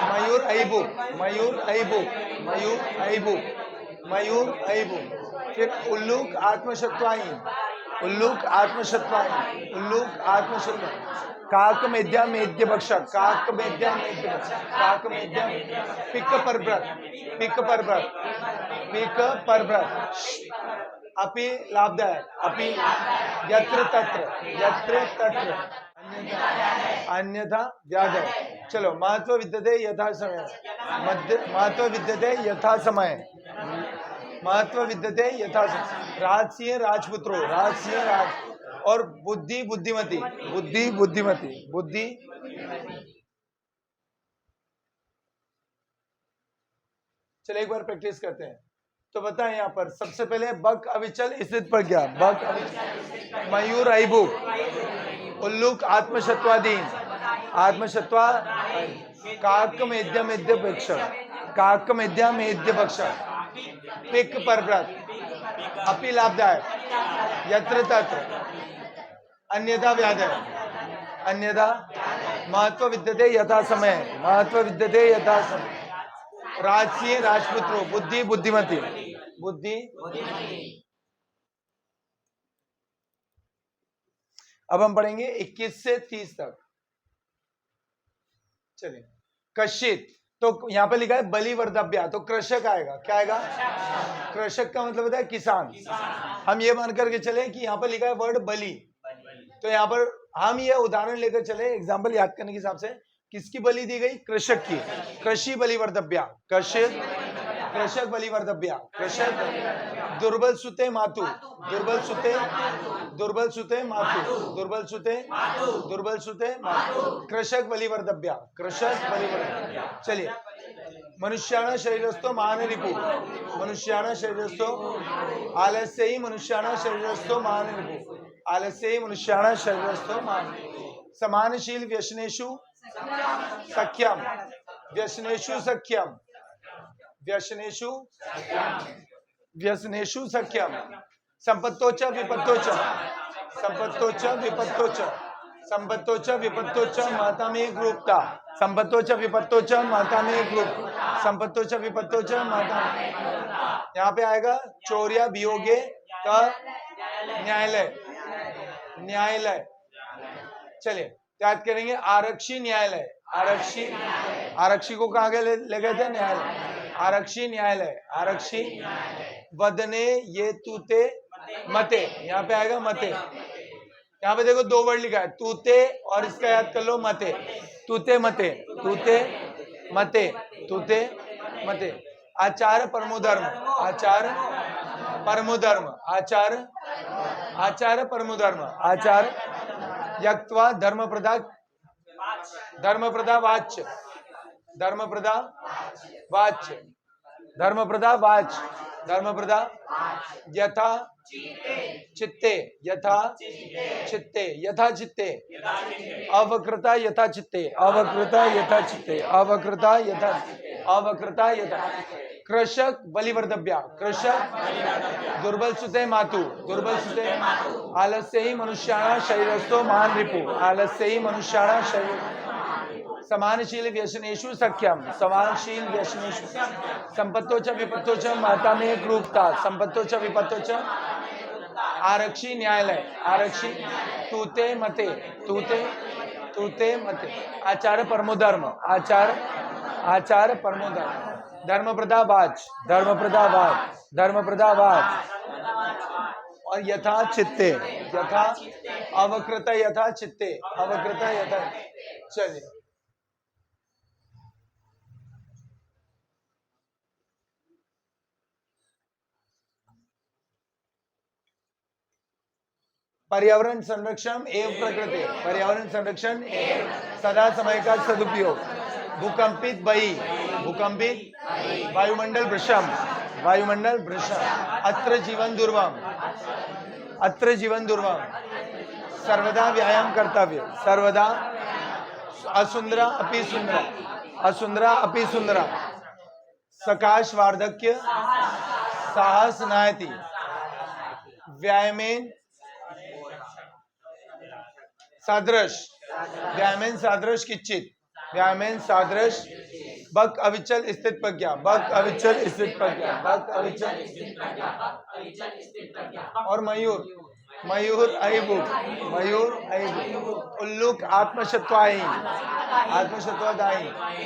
A: मयूर अहिबुक, मयूर अहिबुक, मयूर अहिबुक, मयूर अहिबुक। फिर उल्लूक आत्मशत्वाहीन, उल्लूक आत्मशत्वाहीन, उल्लूक आत्मशत्वाहीन। काक मेद्या मेद्य भक्षक, काक मेद्या मेद्य भक्षक, काक मेद्या, पिक परव्रत, पिक परव्रत, पिक परव्रत। अपि लाभदायक, अपि यत्र तत्र, यत्र तत्र, अन्यथा व्याधय। चलो महत्व विद्यते यथा समय, महत्व विद्यते यथा समय, महत्व विद्यते यथा समय। राजसी राजपुत्रो, राजसी राज, और बुद्धि बुद्धिमती, बुद्धि बुद्धिमती, बुद्धि। चलिए एक बार प्रैक्टिस करते हैं। तो बताएं यहाँ पर सबसे पहले बक अविचल स्थित प्रज्ञा, बक अविचल, मयूर अहिबुक, उल्लूक आत्मशत्वाधीन, आत्मशत्वा, काक मेद्य मेद्य भक्षक, काक मेद्य मेद्य भक्षक, पिक परव्रत, अपि लाभदायक, यत्र तत्र, अन्यथा व्याधय, अन्यथा। महत्व विद्यते यथा समय, महत्व विद्यते यथा समय। राजसी राजपुत्रो, बुद्धि बुद्धिमती, बुद्धि। अब हम पढ़ेंगे 21 से 30 तक। चलिए कशित, तो यहाँ पे लिखा है बलिवर्धव्या, तो कृषक आएगा, क्या आएगा? कृषक का मतलब होता है किसान। हम ये मान करके चले कि यहाँ पर लिखा है वर्ड बलि, तो यहाँ पर हम ये उदाहरण लेकर चले एग्जाम्पल याद करने के हिसाब से, किसकी बलि दी गई? कृषक की। कृषि बलिवर्धव्या, कृषक, कृषक बलिवर्धव्या, कृषक। दुर्बल सुते मातु, दुर्बल सुते, दुर्बल सुते मातु, दुर्बल सुते, दुर्बल सुते मातु, कृषक बलिवर्धव्या, कृषक बलिवर्धव्या। चलिए मनुष्याण शरीरस्थो महान रिपु, मनुष्याण शरीरस्थो, आलस्य ही मनुष्याण शरीरस्थो महान रिपु, आलस्य ही मनुष्याण शरीरस्थो महान। समानशील व्यसनेषु सख्यम, व्यसनेषु सख्यम, व्यसनेषु, व्यसनेषु सख्यम। संपत्तोच विपत्तोच, संपत्तोच विपत्तोच, संपत्तोच विपत्तोच माता में ग्रुपता, संपत्तोच विपत्तोच माता में ग्रुप, संपत्तोच विपत्तोच माता। यहाँ पे आएगा चौर्या वियोगे का न्यायालय, न्यायालय। चलिए याद करेंगे आरक्षी न्यायालय, आरक्षी, आरक्षी को कहाँ ले गए थे? न्यायालय, आरक्षी न्यायालय, आरक्षी। वदने ये तूते मते, यहाँ पे आएगा मते। यहाँ पे देखो दो वर्ड लिखा है, तूते और इसका याद कर लो मते, तूते मते, तूते मते, तूते मते। आचार परमोधर्म, आचार परमोधर्म, आचार, आचार परमोधर्म, आचार। यक्त्वा धर्मप्रदा, धर्मप्रदा वाच्य, धर्मप्रदा वाच्य, धर्मप्रदा वाच्य, धर्मप्रदा। यथा चित्ते, यथा चित्ते, यथा चित्ते। अवकृता यथा चित्ते, अवकृता यथा चित्ते, अवकृता यथा, अवकृता यथा। कृषक बलिवर्धव्या, कृषक। दुर्बल सुते मातु, दुर्बल सुते। आलस्य ही मनुष्याणां शरीरस्थो महान रिपु, आलस्य ही मनुष्याणां शरीर। समानशील व्यसनेषु सख्यम, समानशील व्यसनेषु। संपत्तो च विपत्तो च माता में ग्रुपता, संपत्तो च विपत्तो च। आरक्षी न्यायालय, आरक्षी। तूते मते, तूते, तूते मते। आचार परमोधर्म, आचार, आचार परमोधर्म। धर्मप्रदावाच, धर्मप्रदावाच, धर्मप्रदावाच। और यथा चित्ते, यथा, अवकृत यथा चित्ते, अवकृत यथा। चलिए पर्यावरण संरक्षण एवं प्रकृति, पर्यावरण संरक्षण सदा समय का सदुपयोग। भूकंपित बही, भूकंपित वायुमंडल भ्रष्म, वायुमंडल भ्रष्ट अत्र जीवन दुर्गम, अत्र जीवन दुर्गम, सर्वदा व्यायाम कर्तव्य, सर्वदा असुंदरा अपि सुंदरा, असुंदरा अपि सुंदरा, सकाश वार्धक्य साहस नायति, व्यायामेन सादृश, व्यायामेन सादृश किच्चित, व्यायामेन सादृश बक अविचल स्थित प्रज्ञा, बक अविचल स्थित प्रज्ञा, बक अविचल और मयूर, मयूर अहिबुक, मयूर अहिबुक, उल्लुक आत्मशत्वाही, आत्मशत्वादाही,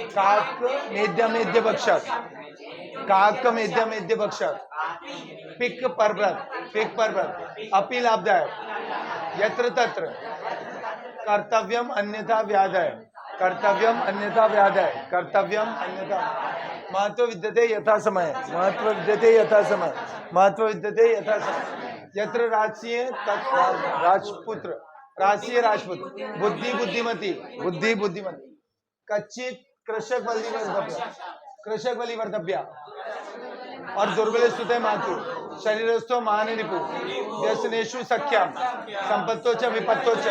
A: काक मेद्य मेद्य बक्षक, काक मेद्य मेद्य बक्षक, पिक पर्वत, पिक पर्वत, अपि लाभदायक, यत्र तत्र, कर्तव्यम अन्यथा व्याधय, कर्तव्यम अन्यथा व्याधय, कर्तव्यम अन्यथा, महत्व विद्यते यथा समय, महत्व विद्यते यथा समय, महत्व विद्यते यथा समय, यत्र राजसीय तत्र राजपुत्र, राजसीय राजपुत्र, बुद्धि बुद्धिमती, बुद्धि बुद्धिमती, कच्चित कृषक बलिवर्धव्य, कृषक बलिवर्धव्य, और दुर्बल स्तुते मातु, शरीरस्थो महान रिपु, व्यसनेषु सख्याम, संपत्तो च विपत्तो च,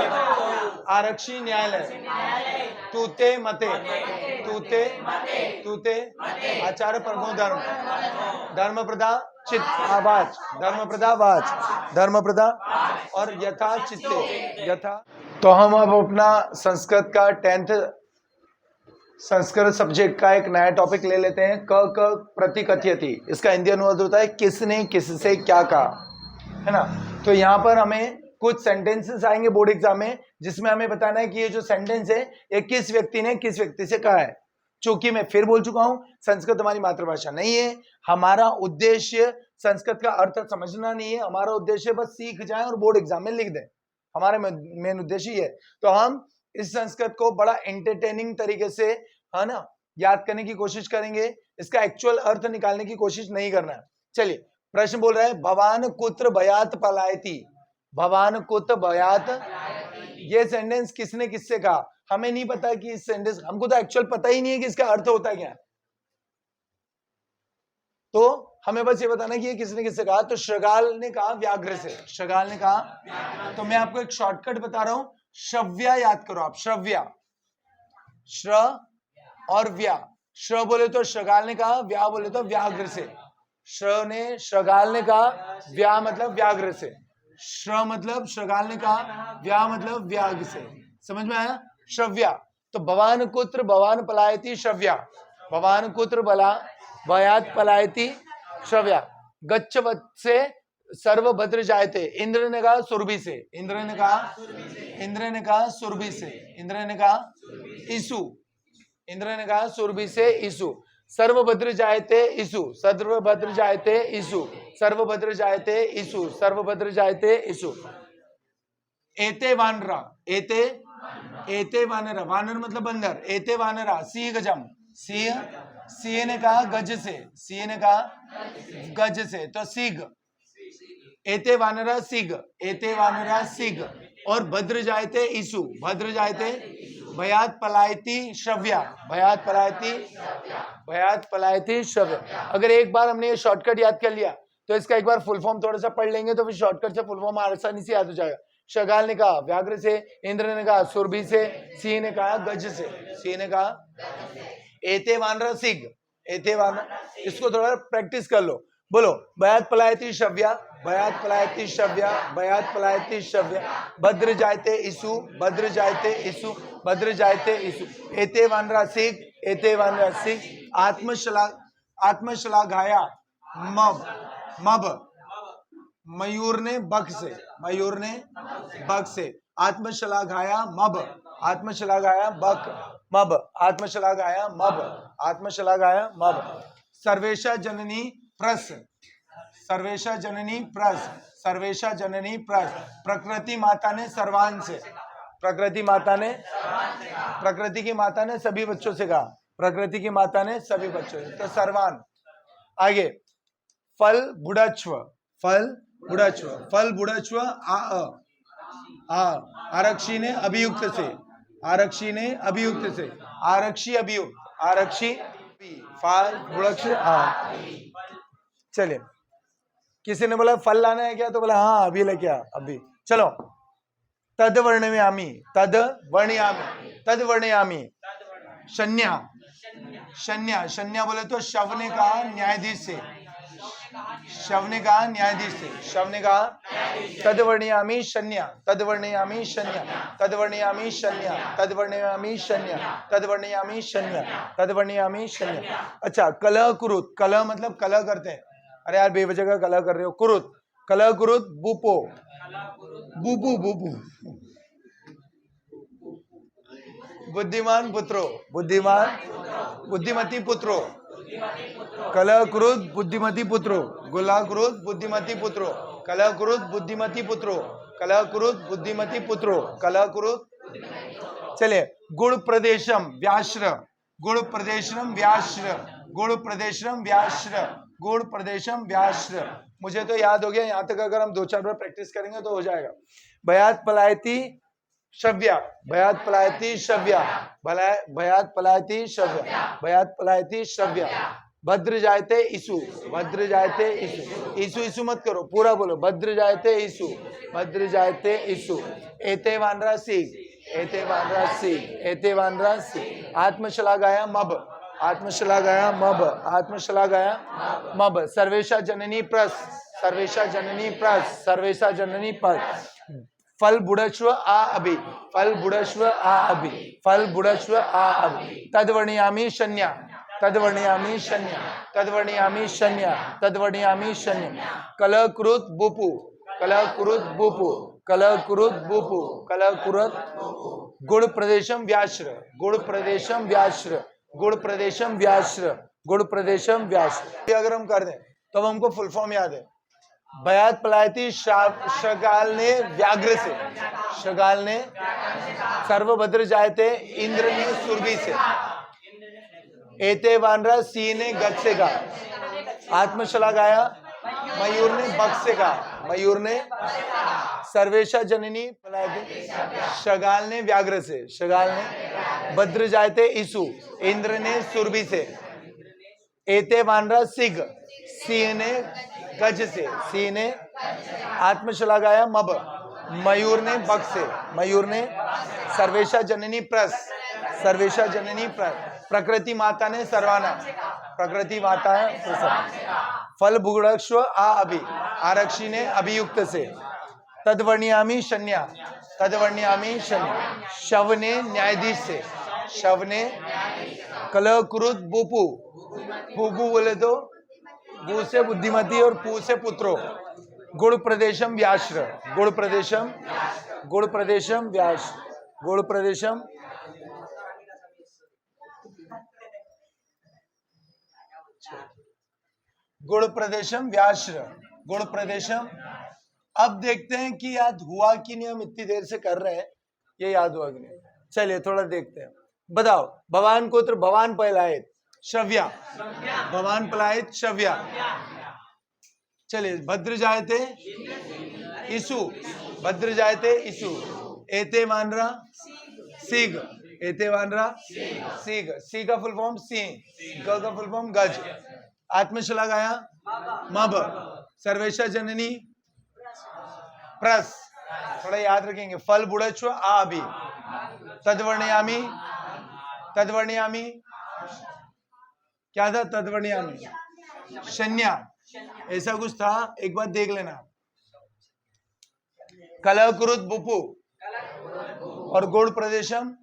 A: आरक्षी न्यायालय, तूते मते, तूते तूते आचार्य परमो धर्म, धर्म प्रदा चित आवाज, धर्म प्रदा वाच, धर्म प्रदा और यथा चित्ते यथा। तो हम अब अपना संस्कृत का 10th संस्कृत सब्जेक्ट का एक नया टॉपिक ले लेते हैं। क क प्रतिकथयति, इसका हिंदी अनुवाद होता है किसने किससे क्या कहा, है ना। तो यहाँ पर हमें कुछ सेंटेंसेस आएंगे बोर्ड एग्जाम में, जिसमें हमें बताना है कि ये जो सेंटेंस है ये किस व्यक्ति ने किस व्यक्ति से कहा है। चूंकि मैं फिर बोल चुका हूं, संस्कृत हमारी मातृभाषा नहीं है, हमारा उद्देश्य संस्कृत का अर्थ समझना नहीं है, हमारा उद्देश्य बस सीख जाए और बोर्ड एग्जाम में लिख दें, हमारा मेन उद्देश्य ये है। तो हम इस संस्कृत को बड़ा एंटरटेनिंग तरीके से, है ना, याद करने की कोशिश करेंगे, इसका एक्चुअल अर्थ निकालने की कोशिश नहीं करना है। चलिए, प्रश्न बोल रहा है भवान कुत्र भयात पलायति, भवान कुत्र भयात, ये सेंटेंस किसने किससे कहा। हमें नहीं पता कि इस सेंटेंस, हमको तो एक्चुअल पता ही नहीं है कि इसका अर्थ होता है क्या, तो हमें बस ये बताना कि ये किसने किससे कहा। तो श्रगाल ने कहा व्याघ्र से, श्रगाल ने कहा। तो मैं आपको एक शॉर्टकट बता रहा हूं, श्रव्या याद करो आप, श्रव्या, श्र और व्या, श्र बोले तो श्रगाल ने कहा, व्या बोले तो व्याघ्र से, श्र ने श्रगाल ने कहा, व्या मतलब व्याघ्र से, श्र मतलब श्रगाल ने कहा, व्या मतलब व्याघ्र से, समझ में आया, श्रव्या। तो भवान कुत्र भवान पलायति श्रव्या, भवान कुत्र बला भयात पलायति श्रव्या, गच्छ वत्से सर्वभद्र जायते, इंद्र ने कहा सुरभि से, इंद्र ने कहा, इंद्र ने कहा सुरभि से, इंद्र ने कहा ईसु, इंद्र ने कहा सुरभि से ईसु, सर्वभद्र जायते ईसु, सर्वभद्र जायते ईसु, सर्वभद्र जायते ईसु, सर्वभद्र जायते ईसु। एते वानरा, एते, एते वानरा, वानर मतलब बंदर, एते वानरा सिंह गजम, सिंह, सिंह ने कहा गज से, सिंह ने कहा गज से, तो सिंह, एते वानरा सिंह, एते वानरा सिंह, और भद्र जायते ईसु, भद्र जायते, भयात पलायति श्रव्या, भयात पलायति, भयात पलायति श्रव्या। अगर एक बार हमने ये शॉर्टकट याद कर लिया तो इसका एक बार फुल फॉर्म थोड़ा सा पढ़ लेंगे तो फिर शॉर्टकट से फुल फॉर्म आसानी से याद हो जाएगा। श्रगाल ने कहा व्याघ्र से, इंद्र ने कहा सुरभि से, सिंह ने कहा गज से, सिंह ने कहा एते वानरा सिंह, एते वानरा, इसको थोड़ा प्रैक्टिस कर लो। बोलो, भयात पलायति श्रव्या, भयात पलायति श्रव्या, भयात पलायति श्रव्या, भद्र जायते ईसु, भद्र जायते ईसु, भद्र जायते ईसु, एते वानरा सिंह, एते वानरा सिंह, आत्मश्लाघाया मब, मब, मयूर ने बक से, मयूर ने बक से, आत्मश्लाघाया मब, आत्मश्लाघाया बक, मब, आत्मश्लाघाया मब, आत्मश्लाघाया मब, सर्वेशा जननी प्रस, सर्वेशा जननी प्रस, सर्वेशा जननी प्रस, प्रकृति माता ने सर्वान से, प्रकृति माता ने, प्रकृति की माता ने सभी बच्चों से कहा, प्रकृति की माता ने सभी बच्चों से, तो सर्वान। आगे, फल बुढ़ाच्व, फल बुढ़ाच्व, फल बुढ़ाच्व आ, आरक्षी ने अभियुक्त से, आरक्षी ने अभियुक्त से, आरक्षी अभियुक्त, आरक्षी, फल बुढ़ाच्व आ, चलिए, किसी ने बोला फल लाना है क्या, तो बोला हाँ अभी लेके आ, अभी चलो। तद वर्णयामी, तद वर्णयामी, तद वर्णयामी। शन्या, शन्या, शन्या बोले तो शव ने कहा न्यायाधीश से, शव ने कहा न्यायाधीश से, शव ने कहा तद वर्णयामी शन्या, तद वर्णयामी शन्या, तद वर्णयामी शन्या, तद वर्णयामी शन्या, तद वर्णयामी शन्या, तद वर्णयामी शन्या। अच्छा, कलह कुरुत, कलह मतलब कलह करते हैं, अरे यार बेवजह का कलह कर रहे हो, कुरुत, कलह कुरुत बुपो, बुपू बुपू, बुद्धिमान पुत्रो, बुद्धिमान, बुद्धिमती पुत्रो, कलह क्रोध बुद्धिमती पुत्रो, गुला क्रोध बुद्धिमती पुत्रो, कलह क्रोध बुद्धिमती पुत्रो, कलह क्रोध बुद्धिमती पुत्रो, कलह क्रोध। चलिए, गुण प्रदेशम व्याश्र, गुण प्रदेशम व्याश्र, गुण प्रदेशम व्याश्र, गुण प्रदेशम व्याश्र। मुझे तो याद हो गया, यहाँ तक अगर हम 2-4 बार प्रैक्टिस करेंगे तो हो जाएगा। भयात पलायती शव्या, भयात पलायती शव्या, भयात पलायती शव्या, भयात पलायती शव्या। भद्र जायते ईसु, भद्र जायते ईसु, ईसु ईसु मत करो, पूरा बोलो, भद्र जायते ईसु, भद्र जायते ईसु। एते वानरा सीख, एते वानरा सीख, एते वानरा सीख। आत्मशला गाया मब, आत्मशला गाया मब, आत्मशला गाया मब। सर्वेशा जननी प्रस, सर्वेशा जननी प्रस, सर्वेशा जननी प्रस। फल बुढ़श्व आ अभी, फल बुढ़श्व आ अभी, फल बुढ़श्व आ अभी। तदवर्णयामी शन्या, तदवर्णयामी शन्या, तदवर्णयामी शन्या, तदवर्णयामी शन्या। कलह क्रुत बुपु, कलह क्रुत बुपु, कलह क्रुत बुपु, कलह क्रुत। गुण प्रदेशम व्याश्र, गुण प्रदेशम व्याश्र, गुण प्रदेशम व्याश्र, गुण प्रदेशम व्याश्र। अगर हम कर दें तो हमको फुल फॉर्म याद है। भयात पलायती शगाल ने व्याघ्र से, शगाल ने सर्वभद्र जायते इंद्र ने सुरभि से। एते वानरा सिंह ने गज से कहा, आत्मशला गाया मयूर ने बग से कहा, मयूर ने। सर्वेशा जननी पलायती, शगाल ने व्याघ्र से, शगाल ने। भद्र जायते ईसु, इंद्र ने सुरभि से। एते वानरा सिंह, सिंह ने गज से, सिंह ने। आत्मशला गाया मब, मयूर ने बग से, मयूर ने। सर्वेशा जननी प्रस, सर्वेशा जननी प्रस। प्रकृति माता ने सर्वाना, प्रकृति माता है। फल भुगड़श्व आ अभी, आरक्षी ने अभियुक्त से। तदवर्णयामी शन्या, तदवर्णयामी शन्या। शव ने न्यायाधीश से, शव ने। कलह क्रुत बुपु, बुपु बोले तो बू से बुद्धिमती और पू से पुत्रो। गुण प्रदेशम व्याश्र, गुण प्रदेशम, गुण प्रदेशम व्याश्र, गुण प्रदेशम। गुण प्रदेशम व्याश्र, गुण प्रदेशम। अब देखते हैं कि याद हुआ कि नहीं, हम इतनी देर से कर रहे हैं, ये याद हुआ कि नहीं। चलिए थोड़ा देखते हैं। बताओ, भवान कोत्र भवान पलायत शव्या, भवान पलायत शव्या। चलिए, भद्र जायते ईसु, भद्र जायते ईसु। एते वानरा सीग, एते वानरा सीग, सी का फुल फॉर्म सिंह, ग का फुल फॉर्म गज। आत्मशला गाया मब, सर्वेशा जननी प्रस, थोड़ा याद रखेंगे। फल बुढ़श्व आ अभी, तदवर्णयामी, तदवर्णयामी क्या था, तदवर्णयामी शन्या, ऐसा कुछ था, एक बार देख लेना। कलह कुरुत बुपु और गुण प्रदेशम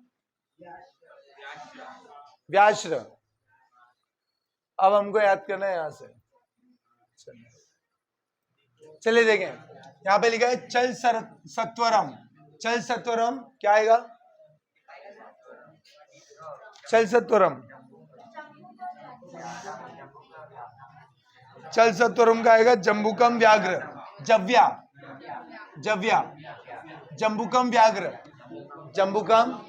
A: व्याश्र। अब हमको याद करना है यहां से। चलिए देखें, यहां पे लिखा है चल सत्वरम, चल सत्वरम क्या आएगा, चल सत्वरम, चल सत्वरम का आएगा जम्बुकम व्याघ्र, जव्या, जव्या, जम्बुकम व्याघ्र, जम्बुकम।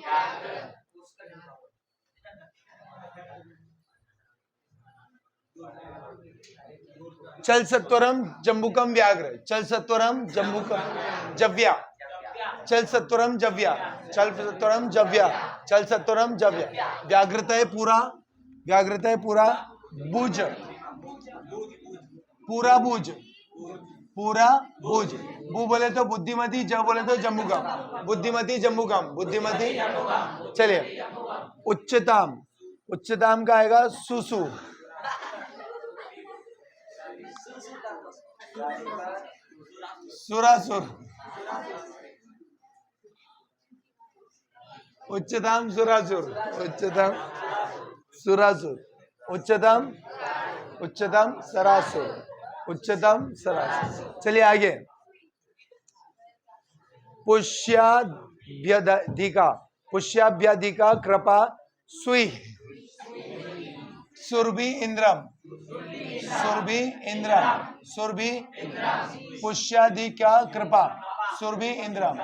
A: चल सत्वरम जम्बुकम व्याघ्र, चल सत्वरम जम्बुकम जव्या, चल सत्वरम जव्या, चल सत्वरम जव्या, चल सत्वरम जव्या। व्याघ्रता है पूरा, व्याघ्रता है पूरा, बुज, पूरा भुज, पूरा भुज। बू बोले तो बुद्धिमती, ज बोले तो जम्बूगम, बुद्धिमती जम्बूगम, बुद्धिमती। चलिए उच्चतम, उच्चतम का आएगा सुसु, सुरासुर, उच्चतम सुरासुर, उच्चतम सुरासुर, उच्चतम, उच्चतम सरासुर, उच्चतम सरासुर। चलिए आगे, पुष्याभ्यधिका, पुष्याभ्यधिका कृपा सुई, सुरभि इंद्रम, सुरभि इंद्रम, सुरभि पुष्याधिका कृपा सुरभि इंद्रम।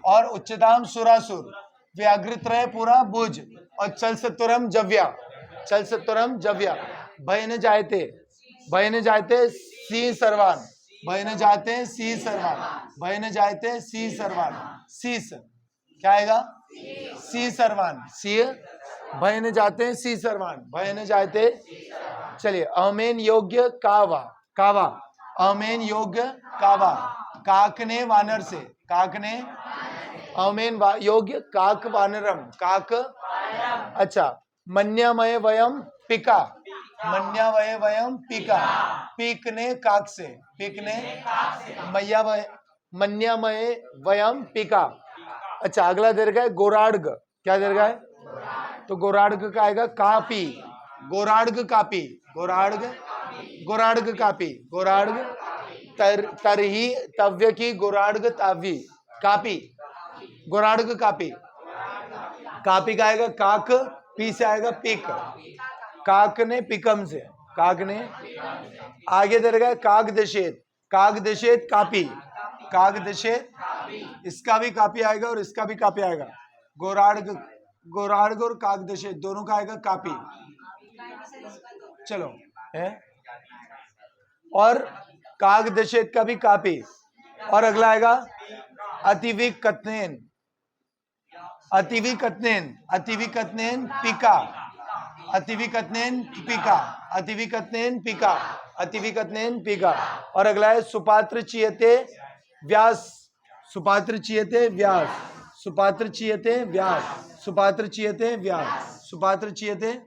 A: और उच्चतम सुरासुर, व्याघ्रत्रय पूरा भुज, और चल सत्वरम जव्या, चल सत्वरम जव्या। भयन जायते, भयन जायते सी सर्वान, भयन जाते सी सर्वान, भयन जायते सी सर्वान, शीस क्या आएगा, सी सर्वान, सी भयन जाते सी सर्वान, भयन जायते। चलिए अमेन योग्य कावा, कावा, अमेन योग्य कावा, काक ने वानर से, काक ने, अमेन योग्य काक वानरम, काक। अच्छा, मन्यामय वयम पिका, मन्यामय वयम पिका, पीक ने काक से, पीक ने मैया वय, मन्यामय वयम पिका। अच्छा अगला दीर्घ है गोराड्ग, क्या दीर्घ है, तो गोराड्ग का आएगा कापी, गोराड्ग कापी, गोराड्ग, गोराड्ग कापी, गोराड्ग। तरही तव्य की गोराड्ग तावी, कापी, गोराड्ग कापी, कापी का आएगा काक, पी से आएगा पिक, काक ने पिकम से, काक ने। आगे दरगाह काक दशेत, काक दशेत कापी, काक दशेत, इसका भी कापी आएगा और इसका भी कापी आएगा। गोराड्ग, गोराड्ग और काक दशेत दोनों का आएगा कापी। चलो है, और काक दशेत का भी कापी। और अगला आएगा अतिविक कत्नेन, अतिविक कत्नेन, अतिविक कत्नेन पिका, अतिविक कत्नेन पिका, अतिविक कत्नेन पिका, अतिविक कत्नेन पिका। और अगला है सुपात्र चियते व्यास, सुपात्र चियते व्यास, सुपात्र चियते व्यास, सुपात्र चियते व्यास, सुपात्र चियते।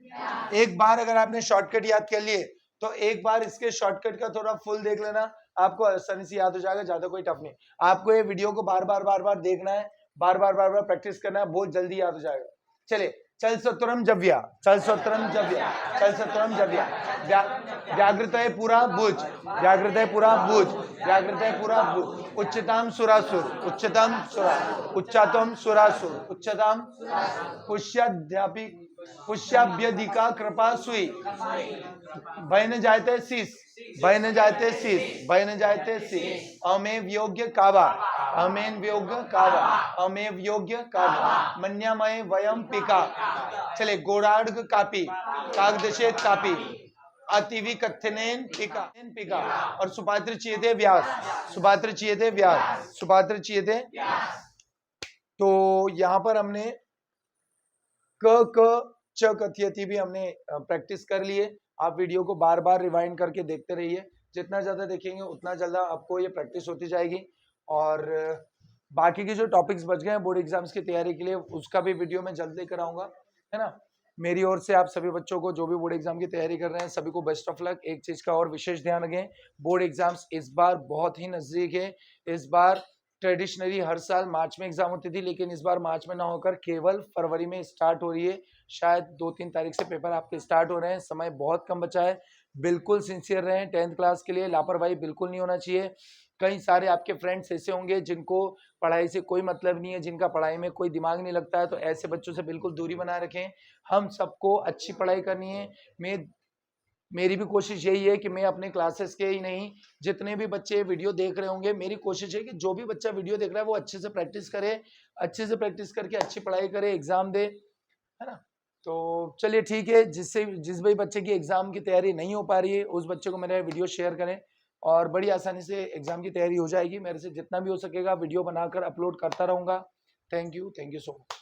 A: एक बार अगर आपने शॉर्टकट याद कर लिए तो एक बार इसके शॉर्टकट का थोड़ा फुल देख लेना, आपको आसानी से याद हो जाएगा, ज्यादा कोई टफ नहीं। आपको ये वीडियो को बार बार देखना है, बार बार प्रैक्टिस करना है, बहुत जल्दी याद हो जाएगा। चलिए चल सत्वरम जव्या, चल सत्वरम जव्या, चल सत्वरम जव्या। व्याघ्रत है पूरा भुज, व्याघ्रत है पूरा भुज, व्याघ्रत है पूरा भुज। उच्चतम सुरासुर, उच्चतम सुरा, उच्चतम सुरासुर, उच्चतम पुष्याध्यापी, पुष्याभ्यधिका कृपा सुई, भयन जायते शीस, भयन जायते शीस, भयन जायते शीस। अमेव योग्य कावा, अमेन योग्य कावा, अमेव योग्य कावा। मन्यामय वयम पिका। चले गोराड्ग कापी, काकदशेत कापी, अतिवि कथनेन पिका, पिका। और सुपात्र चियते व्यास, सुपात्र चियते व्यास, सुपात्र चियते। तो यहाँ पर हमने क च कथयति भी हमने प्रैक्टिस कर लिए। आप वीडियो को बार बार रिवाइंड करके देखते रहिए, जितना ज्यादा देखेंगे उतना ज्यादा आपको ये प्रैक्टिस होती जाएगी। और बाकी के जो टॉपिक्स बच गए हैं बोर्ड एग्जाम्स की तैयारी के लिए, उसका भी वीडियो मैं जल्द लेकर आऊंगा, है ना। मेरी ओर से आप सभी बच्चों को जो भी बोर्ड एग्जाम की तैयारी कर रहे हैं सभी को बेस्ट ऑफ लक। एक चीज का और विशेष ध्यान रखें, बोर्ड एग्जाम्स इस बार बहुत ही नजदीक है। इस बार ट्रेडिशनली हर साल मार्च में एग्जाम होती थी, लेकिन इस बार मार्च में ना होकर केवल फरवरी में स्टार्ट हो रही है। शायद 2-3 तारीख से पेपर आपके स्टार्ट हो रहे हैं, समय बहुत कम बचा है। बिल्कुल सिंसियर रहें 10th क्लास के लिए, लापरवाही बिल्कुल नहीं होना चाहिए। कई सारे आपके फ्रेंड्स ऐसे होंगे जिनको पढ़ाई से कोई मतलब नहीं है, जिनका पढ़ाई में कोई दिमाग नहीं लगता है, तो ऐसे बच्चों से बिल्कुल दूरी बनाए रखें। हम सबको अच्छी पढ़ाई करनी है। मेरी भी कोशिश यही है कि मैं अपने क्लासेस के ही नहीं, जितने भी बच्चे वीडियो देख रहे होंगे, मेरी कोशिश है कि जो भी बच्चा वीडियो देख रहा है वो अच्छे से प्रैक्टिस करे, अच्छे से प्रैक्टिस करके अच्छी पढ़ाई करे, एग्जाम दे, है ना। तो चलिए ठीक है, जिस भी बच्चे की एग्जाम की तैयारी नहीं हो पा रही है उस बच्चे को मेरा वीडियो शेयर करें और बड़ी आसानी से एग्जाम की तैयारी हो जाएगी। मेरे से जितना भी हो सकेगा वीडियो बनाकर अपलोड करता रहूँगा। Thank you so much.